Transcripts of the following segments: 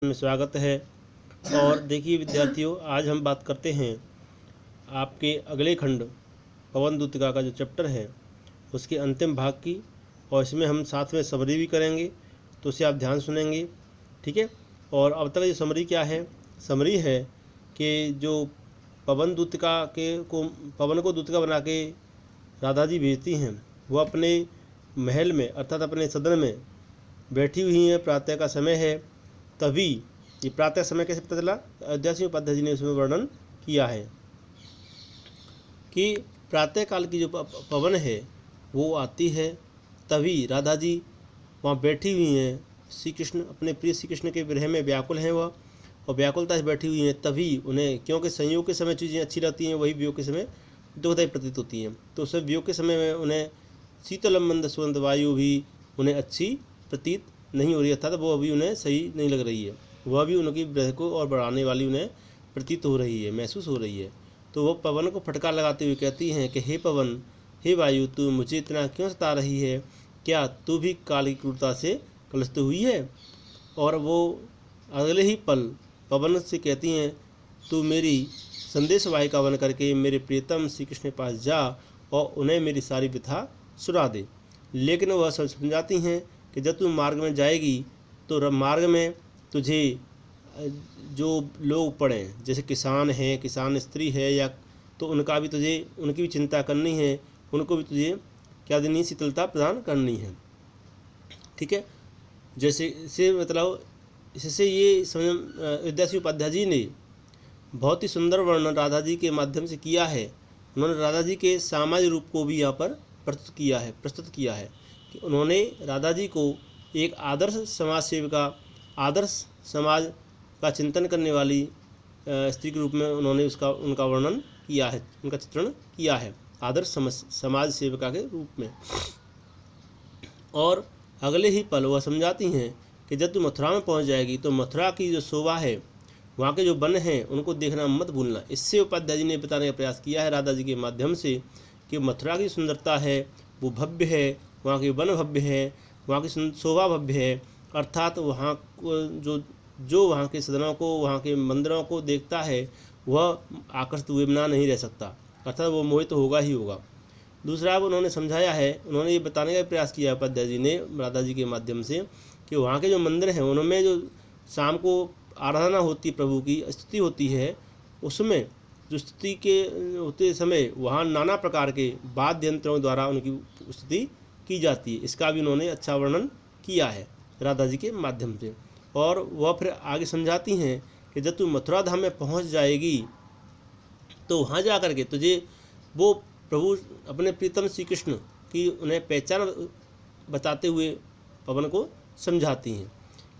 में स्वागत है। और देखिए विद्यार्थियों, आज हम बात करते हैं आपके अगले खंड पवन दूतिका का जो चैप्टर है उसके अंतिम भाग की। और इसमें हम साथ में समरी भी करेंगे, तो उसे आप ध्यान सुनेंगे, ठीक है। और अब तक जो समरी क्या है, समरी है कि जो पवन दूतिका के को पवन को दूतिका बना के राधा जी भेजती हैं, वह अपने महल में अर्थात अपने सदन में बैठी हुई हैं। प्रातः का समय है। तभी ये प्रातः समय कैसे पता चला, अयोध्या सिंह उपाध्याय जी ने उसमें वर्णन किया है कि प्रातः काल की जो पवन है वो आती है। तभी राधा जी वहाँ बैठी हुई हैं। श्री कृष्ण अपने प्रिय श्री कृष्ण के विरह में व्याकुल हैं वह, और व्याकुलता से बैठी हुई हैं। तभी उन्हें, क्योंकि संयोग के समय चीज़ें अच्छी रहती हैं, वही वियोग के समय दुखदायी प्रतीत होती हैं। तो उस वियोग के समय में उन्हें शीतलम मंद सुगंध वायु भी उन्हें अच्छी प्रतीत नहीं हो रही, अर्थात वो अभी उन्हें सही नहीं लग रही है। वह भी उनकी विरह को और बढ़ाने वाली उन्हें प्रतीत हो रही है, महसूस हो रही है। तो वह पवन को फटकार लगाते हुए कहती हैं कि हे पवन, हे वायु, तू मुझे इतना क्यों सता रही है? क्या तू भी काल की क्रूरता से कलुषित हुई है? और वो अगले ही पल पवन से कहती हैं, तू मेरी संदेशवाहिका बन करके मेरे प्रियतम श्री कृष्ण के पास जा और उन्हें मेरी सारी व्यथा सुना दे। लेकिन वह सब समझाती हैं कि जब तू मार्ग में जाएगी तो मार्ग में तुझे जो लोग पड़े, जैसे किसान हैं, किसान स्त्री है, या तो उनका भी तुझे, उनकी भी चिंता करनी है, उनको भी तुझे क्या देनी, शीतलता प्रदान करनी है, ठीक है। जैसे से मतलब इससे ये समझ अयोध्या सिंह उपाध्याय जी ने बहुत ही सुंदर वर्णन राधा जी के माध्यम से किया है। उन्होंने राधा जी के सामाजिक रूप को भी यहाँ पर प्रस्तुत किया है कि उन्होंने राधा जी को एक आदर्श समाज सेविका, आदर्श समाज का चिंतन करने वाली स्त्री के रूप में उन्होंने उनका वर्णन किया है, उनका चित्रण किया है आदर्श समाज सेविका के रूप में। और अगले ही पल वह समझाती हैं कि जब तू मथुरा में पहुंच जाएगी तो मथुरा की जो शोभा है, वहाँ के जो वन हैं, उनको देखना मत भूलना। इससे उपाध्याय जी ने बताने का प्रयास किया है राधा जी के माध्यम से कि मथुरा की सुंदरता है वो भव्य है, वहाँ के वन भव्य है, वहाँ की शोभा भव्य है। अर्थात वहाँ जो वहाँ के सदनों को, वहाँ के मंदिरों को देखता है वह आकर्षित हुए बिना नहीं रह सकता, अर्थात वो मोहित होगा ही होगा। दूसरा अब उन्होंने समझाया है, उन्होंने ये बताने का प्रयास किया उपाध्याय जी ने राधा जी के माध्यम से कि वहाँ के जो मंदिर हैं उनमें जो शाम को आराधना होती, प्रभु की स्तुति होती है, उसमें जो स्तुति के होते समय वहाँ नाना प्रकार के वाद्य यंत्रों द्वारा उनकी स्तुति की जाती है। इसका भी उन्होंने अच्छा वर्णन किया है राधा जी के माध्यम से। और वह फिर आगे समझाती हैं कि जब तू मथुरा धाम में पहुँच जाएगी तो वहाँ जा कर के तुझे वो प्रभु अपने प्रीतम श्री कृष्ण की उन्हें पहचान बताते हुए पवन को समझाती हैं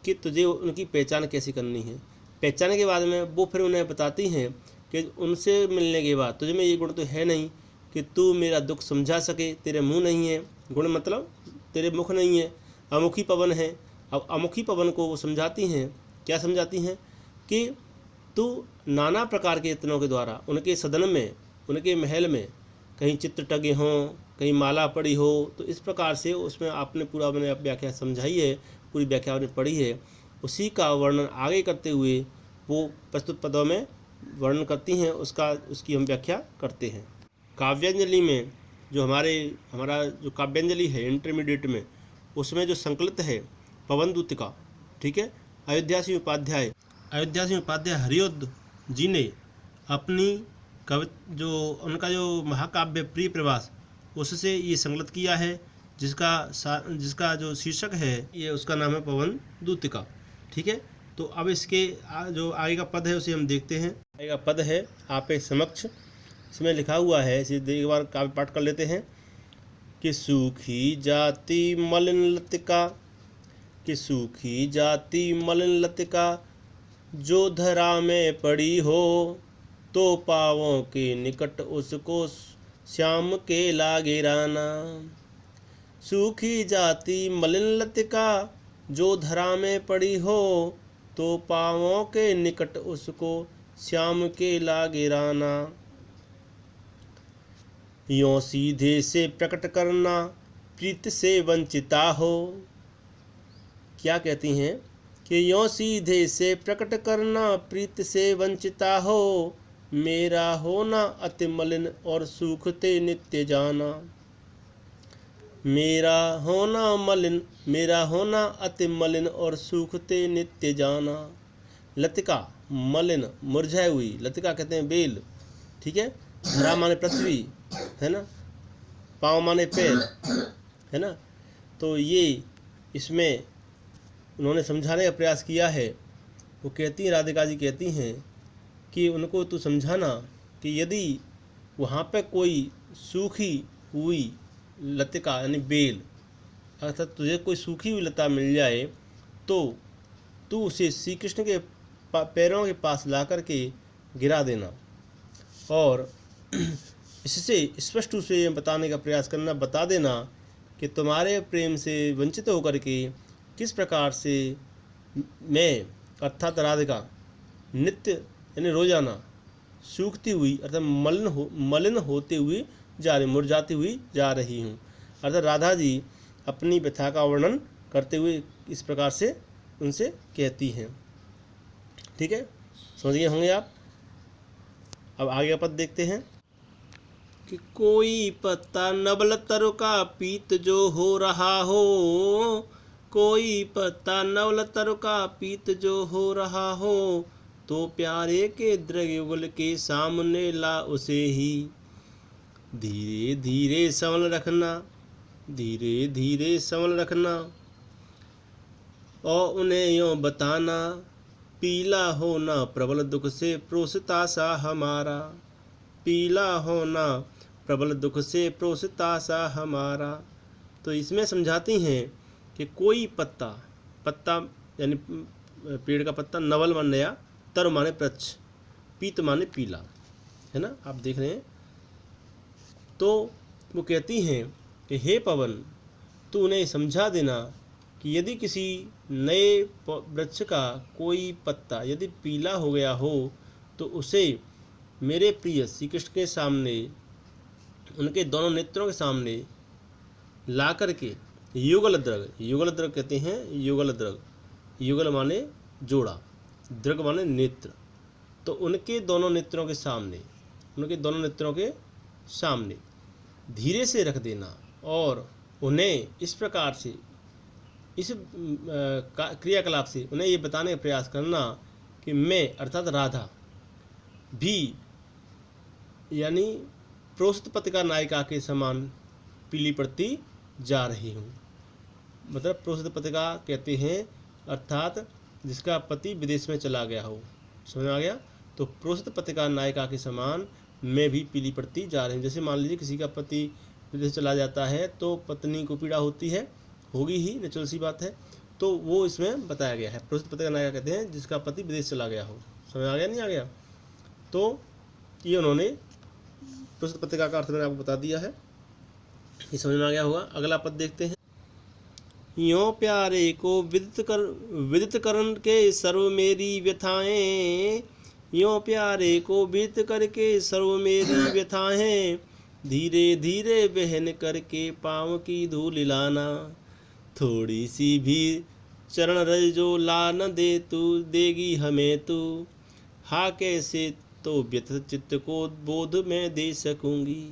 कि तुझे उनकी पहचान कैसे करनी है। पहचान के बाद में वो फिर उन्हें बताती हैं कि उनसे मिलने के बाद तुझे में ये गुण तो है नहीं कि तू मेरा दुख समझा सके, तेरे मुंह नहीं है, गुण मतलब तेरे मुख नहीं है, अमुखी पवन है। अब अमुखी पवन को वो समझाती हैं, क्या समझाती हैं कि तू नाना प्रकार के यत्नों के द्वारा उनके सदन में, उनके महल में कहीं चित्र टगे हों, कहीं माला पड़ी हो, तो इस प्रकार से उसमें आपने पूरा मैंने व्याख्या समझाई है, पूरी व्याख्या आपने पढ़ी है। उसी का वर्णन आगे करते हुए वो प्रस्तुत पदों में वर्णन करती हैं, उसकी हम व्याख्या करते हैं। काव्यांजलि में जो हमारा जो काव्यांजलि है इंटरमीडिएट में, उसमें जो संकलित है पवन दूतिका, ठीक है, अयोध्या सिंह उपाध्याय हरिओद जी ने अपनी जो उनका जो महाकाव्य प्रिय प्रवास, उससे ये संकलित किया है, जिसका जो शीर्षक है ये उसका नाम है पवन दूतिका, ठीक है। तो अब इसके जो आगे का पद है उसे हम देखते हैं। आगे का पद है आपके समक्ष, इसमें लिखा हुआ है, इसे एक बार काव्य पाठ कर लेते हैं कि सूखी जाति मलिन लतिका, कि सूखी जाति मलिन लतिका जो धरा में पड़ी हो, तो पावों के निकट उसको श्याम के लागे राना। सूखी जाति मलिन लतिका जो धरा में पड़ी हो, तो पावों के निकट उसको श्याम के लागे राना। यों सीधे से प्रकट करना प्रीत से वंचिता हो। क्या कहती हैं कि यों सीधे से प्रकट करना प्रीत से वंचिता हो, मेरा होना अति मलिन और सूखते नित्य जाना। मेरा होना अति मलिन और सूखते नित्य जाना। लतिका मलिन मुरझाई हुई, लतिका कहते हैं बेल, ठीक है। धरा माने पृथ्वी, है ना। पाँव माने पैर, है ना। तो ये इसमें उन्होंने समझाने का प्रयास किया है। वो कहती हैं, राधिका जी कहती हैं कि उनको तू समझाना कि यदि वहाँ पे कोई सूखी हुई लतिका यानी बेल, अर्थात तुझे कोई सूखी हुई लता मिल जाए तो तू उसे श्री कृष्ण के पैरों के पास ला कर के गिरा देना और इससे स्पष्ट रूप से बताने का प्रयास करना, बता देना कि तुम्हारे प्रेम से वंचित होकर के किस प्रकार से मैं अर्थात राधिका नित्य यानी रोजाना सूखती हुई अर्थात मलिन होते हुए जा रही, मुरझाती हुई जा रही हूँ। अर्थात राधा जी अपनी व्यथा का वर्णन करते हुए इस प्रकार से उनसे कहती हैं। ठीक है, समझ गए होंगे आप। अब आगे का पद देखते हैं कि कोई पत्ता नवल तरु का पीत जो हो रहा हो, कोई पत्ता नवल तरु का पीत जो हो रहा हो, तो प्यारे के द्रव्युगल के सामने ला उसे ही। धीरे धीरे संभल रखना, धीरे धीरे संभल रखना, और उन्हें यों बताना, पीला होना प्रबल दुख से प्रोसिता सा हमारा, पीला होना प्रबल दुख से प्रोसिता सा हमारा। तो इसमें समझाती हैं कि कोई पत्ता, पत्ता यानी पेड़ का पत्ता, नवल माने नया, तर माने वृक्ष, पीत माने पीला, है ना, आप देख रहे हैं। तो वो कहती हैं कि हे पवन, तू उन्हें समझा देना कि यदि किसी नए वृक्ष का कोई पत्ता यदि पीला हो गया हो तो उसे मेरे प्रिय श्री कृष्ण के सामने, उनके दोनों नेत्रों के सामने ला करके युगल द्रग, युगल द्रग कहते हैं, युगल द्रग, युगल माने जोड़ा, द्रग माने नेत्र, तो उनके दोनों नेत्रों के सामने, उनके दोनों नेत्रों के सामने धीरे से रख देना और उन्हें इस प्रकार से, इस क्रियाकलाप से उन्हें ये बताने का प्रयास करना कि मैं अर्थात राधा भी यानी प्रोस्त पत्रिका नायिका के समान पीली पड़ती जा रही हूँ। मतलब प्रोस्त पत्रिका कहते हैं अर्थात जिसका पति विदेश में चला गया हो, समझ में आ गया। तो प्रोस्त पत्रिका नायिका के समान मैं भी पीली पड़ती जा रही हूँ। जैसे मान लीजिए किसी का पति विदेश चला जाता है तो पत्नी को पीड़ा होती है, होगी ही, नेचुरल सी बात है। तो वो इसमें बताया गया है, प्रोस्त पत्रिका नायिका कहते हैं जिसका पति विदेश चला गया हो। समझ आ गया नहीं आ गया। तो ये उन्होंने प्रोस्त पत्रिका का अर्थ मैंने आपको बता दिया है, ये समझ में आ गया होगा। अगला पद देखते हैं। यों प्यारे को विदित करण के सर्व मेरी व्यथाएं, यों प्यारे को विदित करके सर्व मेरी व्यथाएं, धीरे धीरे बहन करके पाँव की धूल लाना, थोड़ी सी भी चरण रज जो ला न दे तू, देगी हमें तू, हा कैसे तो व्यथित चित्त को बोध में दे सकूंगी।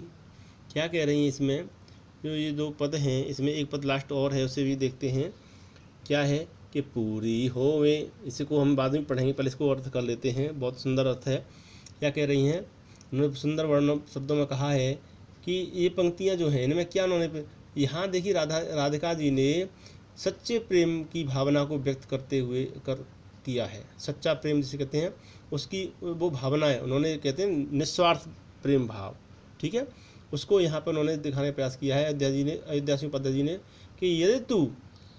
क्या कह रही हैं इसमें, जो ये दो पद हैं इसमें एक पद लास्ट और है, उसे भी देखते हैं। क्या है कि पूरी होवे, इसको हम बाद में पढ़ेंगे, पहले इसको अर्थ कर लेते हैं, बहुत सुंदर अर्थ है। क्या कह रही हैं, उन्होंने सुंदर वर्ण शब्दों में कहा है कि ये पंक्तियाँ जो हैं इनमें क्या उन्होंने, यहाँ देखिए राधिका जी ने सच्चे प्रेम की भावना को व्यक्त करते हुए किया है। सच्चा प्रेम जिसे कहते हैं उसकी वो भावना है, उन्होंने कहते हैं निस्वार्थ प्रेम भाव, ठीक है, उसको यहाँ पर उन्होंने दिखाने का प्रयास किया है अयोध्या सिंह पद्मा जी ने, कि यदि तू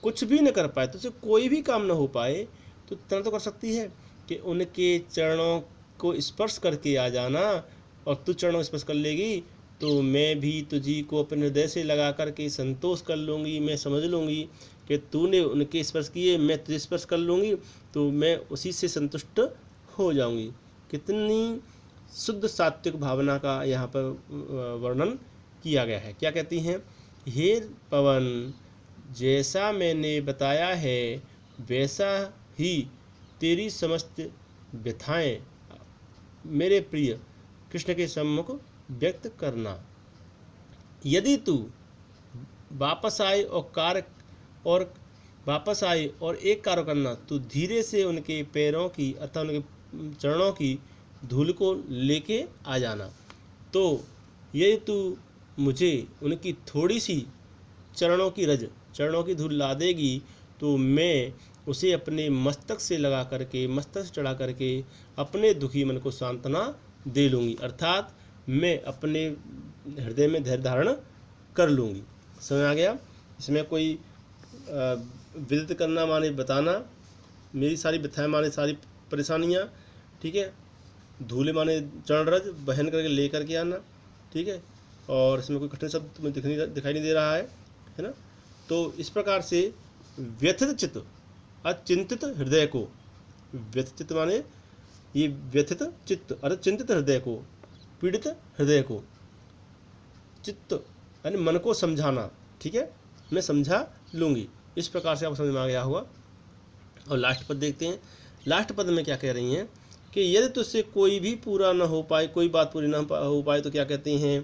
कुछ भी न कर पाए, तुझसे कोई भी काम न हो पाए, तो इतना तो कर सकती है कि उनके चरणों को स्पर्श करके आ जाना, और तू चरणों स्पर्श कर लेगी तो मैं भी तुझी को अपने हृदय से लगा करके संतोष कर लूँगी। मैं समझ लूँगी कि तूने उनके स्पर्श किए, मैं तुझे स्पर्श कर लूँगी, तो मैं उसी से संतुष्ट हो जाऊँगी। कितनी शुद्ध सात्विक भावना का यहाँ पर वर्णन किया गया है। क्या कहती हैं, हे पवन, जैसा मैंने बताया है वैसा ही तेरी समस्त व्यथाएं मेरे प्रिय कृष्ण के सम्मुख व्यक्त करना। यदि तू वापस आए और वापस आए और एक कार्य करना, तू धीरे से उनके पैरों की अथवा उनके चरणों की धूल को लेके आ जाना। तो यदि तू मुझे उनकी थोड़ी सी चरणों की धूल ला देगी, तो मैं उसे अपने मस्तक से लगा करके, मस्तक से चढ़ा करके अपने दुखी मन को सांत्वना दे लूँगी, अर्थात मैं अपने हृदय में धैर्य धारण कर लूँगी। समझ आ गया? इसमें कोई विदित करना माने बताना, मेरी सारी व्यथाएं माने सारी परेशानियाँ, ठीक है, धूले माने चरण रज बहन करके ले करके आना, ठीक है, और इसमें कोई कठिन शब्द तुम्हें दिखाई नहीं दे रहा है ना। तो इस प्रकार से व्यथित चित्त अचिंतित हृदय को, व्यथित चित्त माने ये व्यथित चित्त अरे चिंतित हृदय को, पीड़ित हृदय को, चित्त यानी मन को समझाना, ठीक है, मैं समझा लूँगी। इस प्रकार से आपको समझ में आ गया होगा। और लास्ट पद देखते हैं। लास्ट पद में क्या कह रही हैं कि यदि तुझसे कोई भी पूरा न हो पाए, कोई बात पूरी न हो पाए, तो क्या कहती हैं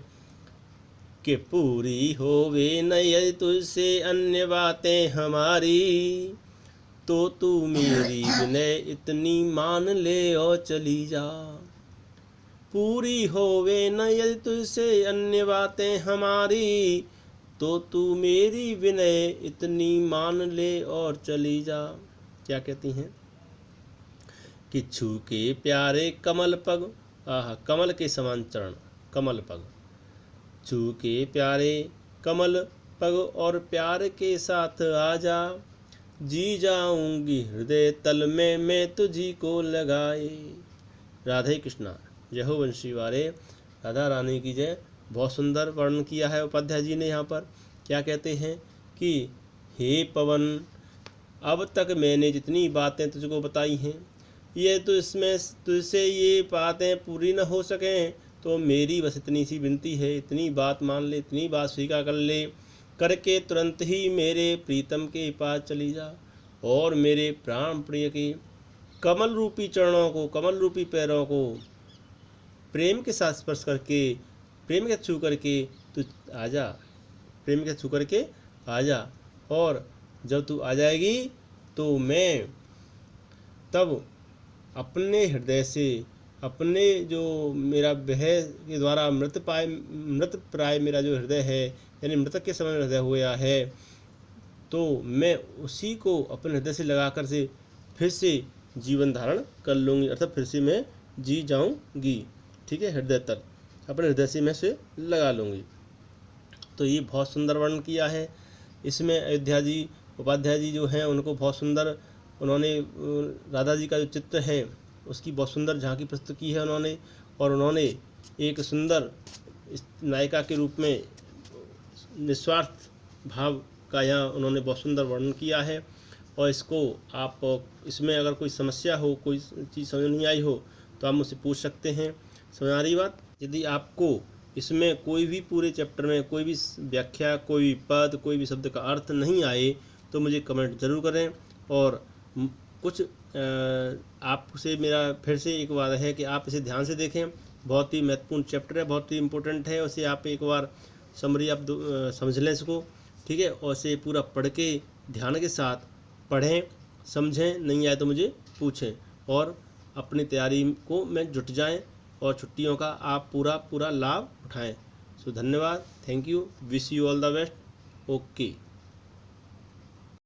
कि पूरी होवे न यदि तुझसे अन्य बातें हमारी, तो तू मेरी विनय इतनी मान ले और चली जा। पूरी होवे न यदि तुझसे अन्य बातें हमारी, तो तू मेरी विनय इतनी मान ले और चली जा। क्या कहती हैं कि छू के प्यारे कमल पग, कमल के समान चरण, कमल पग, छू के प्यारे कमल पग और प्यार के साथ आजा, जी जाऊंगी हृदय तल में मैं तुझी को लगाए। राधे कृष्णा। जय हो वंशी वाले, राधा रानी की जय। बहुत सुंदर वर्णन किया है उपाध्याय जी ने। यहाँ पर क्या कहते हैं कि हे पवन, अब तक मैंने जितनी बातें तुझको बताई हैं, ये तो इसमें तुझसे ये बातें पूरी न हो सकें, तो मेरी बस इतनी सी विनती है, इतनी बात मान ले, इतनी बात स्वीकार कर ले, करके तुरंत ही मेरे प्रीतम के पास चली जा और मेरे प्राण प्रिय के कमल रूपी चरणों को, कमल रूपी पैरों को प्रेम के साथ स्पर्श करके, प्रेम के छू करके तू आजा, प्रेम के छू करके आजा। और जब तू आ जाएगी तो मैं तब अपने हृदय से, अपने जो मेरा वह के द्वारा मृत प्राय मेरा जो हृदय है, यानी मृतक के समय हृदय हुआ है, तो मैं उसी को अपने हृदय से लगा कर से फिर से जीवन धारण कर लूँगी, अर्थात फिर से मैं जी जाऊँगी, ठीक है, हृदय तक अपने हृदय से मैं से लगा लूँगी। तो ये बहुत सुंदर वर्णन किया है। इसमें अयोध्या जी, उपाध्याय जी जो हैं, उनको बहुत सुंदर उन्होंने राधा जी का जो चित्र है उसकी बहुत सुंदर झांकी प्रस्तुत की है उन्होंने, और उन्होंने एक सुंदर नायिका के रूप में निस्वार्थ भाव का यहाँ उन्होंने बहुत सुंदर वर्णन किया है। और इसको आप, इसमें अगर कोई समस्या हो, कोई चीज़ समझ नहीं आई हो, तो आप मुझसे पूछ सकते हैं। समझ आ रही बात? यदि आपको इसमें कोई भी पूरे चैप्टर में कोई भी व्याख्या, कोई भी पद, कोई भी शब्द का अर्थ नहीं आए, तो मुझे कमेंट ज़रूर करें। और कुछ आपसे मेरा फिर से एक बात है कि आप इसे ध्यान से देखें। बहुत ही महत्वपूर्ण चैप्टर है, बहुत ही इम्पोर्टेंट है। उसे आप एक बार समरी आप समझ लें इसको, ठीक है, और इसे पूरा पढ़ के ध्यान के साथ पढ़ें, समझें। नहीं आए तो मुझे पूछें, और अपनी तैयारी को में जुट जाएं और छुट्टियों का आप पूरा लाभ उठाएं। सो धन्यवाद, thank you, wish you all the best. Okay.